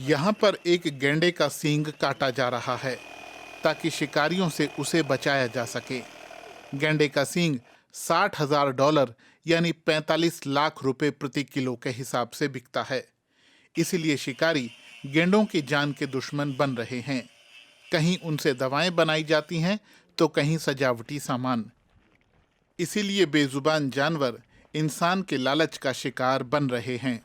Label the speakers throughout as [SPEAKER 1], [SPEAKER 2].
[SPEAKER 1] यहाँ पर एक गैंडे का सींग काटा जा रहा है ताकि शिकारियों से उसे बचाया जा सके। गैंडे का सींग $60,000 यानी 45 लाख रुपए प्रति किलो के हिसाब से बिकता है। इसीलिए शिकारी गैंडों की जान के दुश्मन बन रहे हैं। कहीं उनसे दवाएं बनाई जाती हैं तो कहीं सजावटी सामान। इसीलिए बेजुबान जानवर इंसान के लालच का शिकार बन रहे हैं।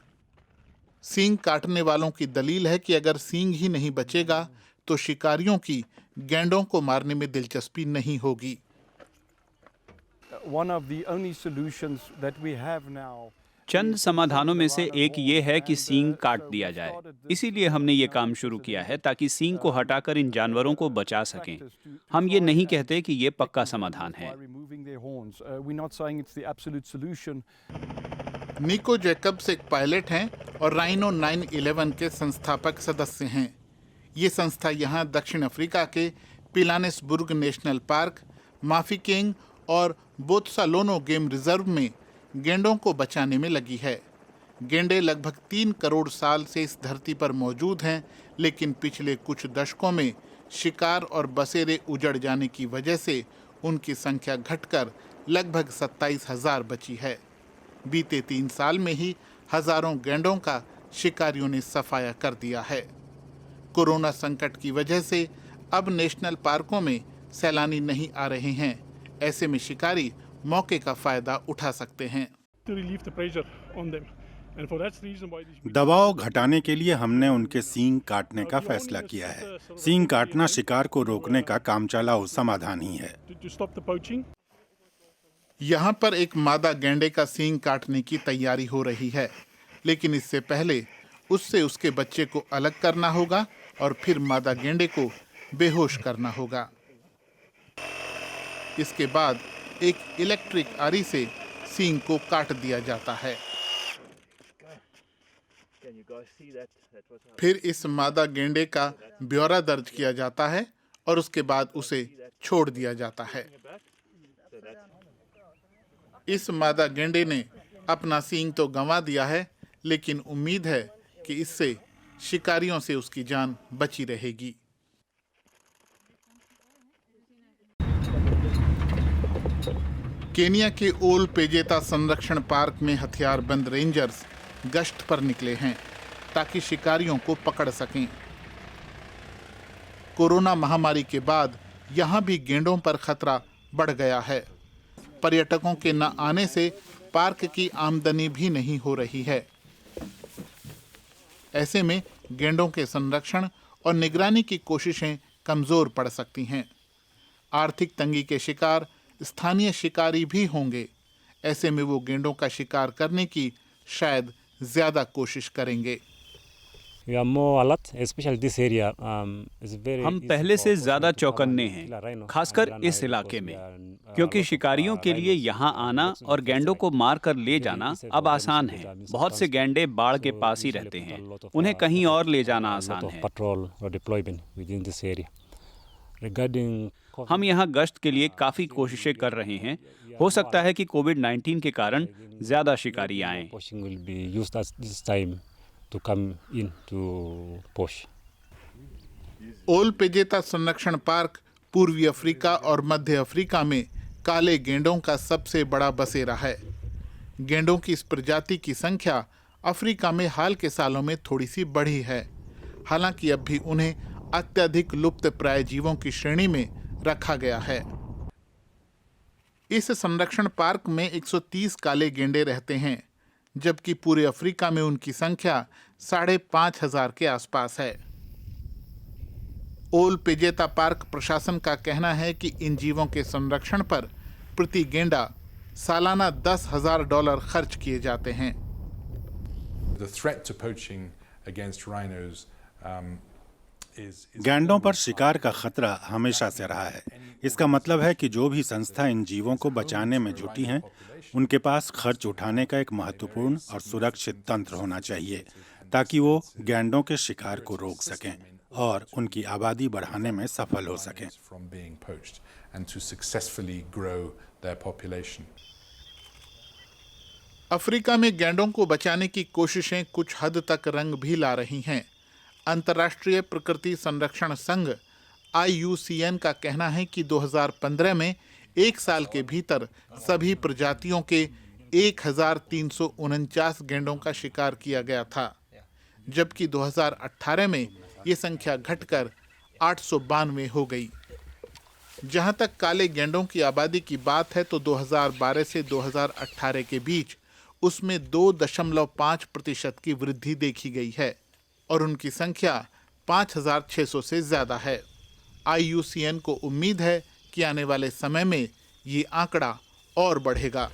[SPEAKER 1] सींग काटने वालों की दलील है कि अगर सींग ही नहीं बचेगा तो शिकारियों की गैंडों को मारने में दिलचस्पी नहीं होगी।
[SPEAKER 2] चंद समाधानों में से एक ये है कि सींग काट दिया जाए। इसीलिए हमने ये काम शुरू किया है ताकि सींग को हटाकर इन जानवरों को बचा सकें। हम ये नहीं कहते कि ये पक्का समाधान है।
[SPEAKER 1] निको जैकब्स एक पायलट हैं और राइनो 911 के संस्थापक सदस्य हैं। ये संस्था यहाँ दक्षिण अफ्रीका के पिलानेसबुर्ग नेशनल पार्क, माफिकेंग और बोत्सालोनो गेम रिजर्व में गैंडों को बचाने में लगी है। गैंडे लगभग 3 करोड़ साल से इस धरती पर मौजूद हैं, लेकिन पिछले कुछ दशकों में शिकार और बसेरे उजड़ जाने की वजह से उनकी संख्या घटकर लगभग 27,000 बची है। बीते 3 साल में ही हजारों गैंडों का शिकारियों ने सफाया कर दिया है। कोरोना संकट की वजह से अब नेशनल पार्कों में सैलानी नहीं आ रहे हैं। ऐसे में शिकारी मौके का फायदा उठा सकते हैं।
[SPEAKER 3] दबाव घटाने के लिए हमने उनके सींग काटने का फैसला किया है। सींग काटना शिकार को रोकने का कामचलाऊ समाधान ही है।
[SPEAKER 1] यहाँ पर एक मादा गैंडे का सींग काटने की तैयारी हो रही है, लेकिन इससे पहले उससे उसके बच्चे को अलग करना होगा और फिर मादा गैंडे को बेहोश करना होगा। इसके बाद एक इलेक्ट्रिक आरी से सींग को काट दिया जाता है। फिर इस मादा गैंडे का ब्यौरा दर्ज किया जाता है और उसके बाद उसे छोड़ दिया जाता है। इस मादा गैंडे ने अपना सींग तो गंवा दिया है, लेकिन उम्मीद है कि इससे शिकारियों से उसकी जान बची रहेगी। केनिया के ओल पेजेता संरक्षण पार्क में हथियारबंद रेंजर्स गश्त पर निकले हैं ताकि शिकारियों को पकड़ सकें। कोरोना महामारी के बाद यहां भी गैंडों पर खतरा बढ़ गया है। पर्यटकों के न आने से पार्क की आमदनी भी नहीं हो रही है। ऐसे में गैंडों के संरक्षण और निगरानी की कोशिशें कमजोर पड़ सकती हैं। आर्थिक तंगी के शिकार स्थानीय शिकारी भी होंगे। ऐसे में वो गैंडों का शिकार करने की शायद ज्यादा कोशिश करेंगे।
[SPEAKER 2] हम पहले से ज्यादा चौकन्ने हैं, खासकर इस इलाके में, क्योंकि शिकारियों के लिए यहाँ आना और गैंडों को मार कर ले जाना अब आसान है। बहुत से गैंडे बाढ़ के पास ही रहते हैं, उन्हें कहीं और ले जाना आसान है। हम यहाँ गश्त के लिए काफी कोशिशें कर रहे हैं। हो सकता है कि कोविड-19 के कारण ज्यादा शिकारी आएं।
[SPEAKER 1] ओल पेजेता संरक्षण पार्क पूर्वी अफ्रीका और मध्य अफ्रीका में काले गैंडों का सबसे बड़ा बसेरा है। गैंडों की इस प्रजाति की संख्या अफ्रीका में हाल के सालों में थोड़ी सी बढ़ी है। हालांकि अब भी उन्हें अत्यधिक लुप्त प्राय जीवों की श्रेणी में रखा गया है। इस संरक्षण पार्क में 130 काले गैंडे रहते हैं, जबकि पूरे अफ्रीका में उनकी संख्या 5,500 के आसपास है। ओल पेजेता पार्क प्रशासन का कहना है कि इन जीवों के संरक्षण पर प्रति गैंडा सालाना $10,000 खर्च किए जाते हैं।
[SPEAKER 3] गैंडों पर शिकार का खतरा हमेशा से रहा है। इसका मतलब है कि जो भी संस्था इन जीवों को बचाने में जुटी हैं, उनके पास खर्च उठाने का एक महत्वपूर्ण और सुरक्षित तंत्र होना चाहिए ताकि वो गैंडों के शिकार को रोक सकें और उनकी आबादी बढ़ाने में सफल हो सकें।
[SPEAKER 1] अफ्रीका में गैंडों को बचाने की कोशिशें कुछ हद तक रंग भी ला रही हैं। अंतर्राष्ट्रीय प्रकृति संरक्षण संघ IUCN का कहना है कि 2015 में एक साल के भीतर सभी प्रजातियों के 1349 गैंडों का शिकार किया गया था, जबकि 2018 में ये संख्या घटकर 892 हो गई। जहां तक काले गैंडों की आबादी की बात है तो 2012 से 2018 के बीच उसमें 2.5% की वृद्धि देखी गई है और उनकी संख्या 5,600 से ज्यादा है। IUCN को उम्मीद है कि आने वाले समय में ये आंकड़ा और बढ़ेगा।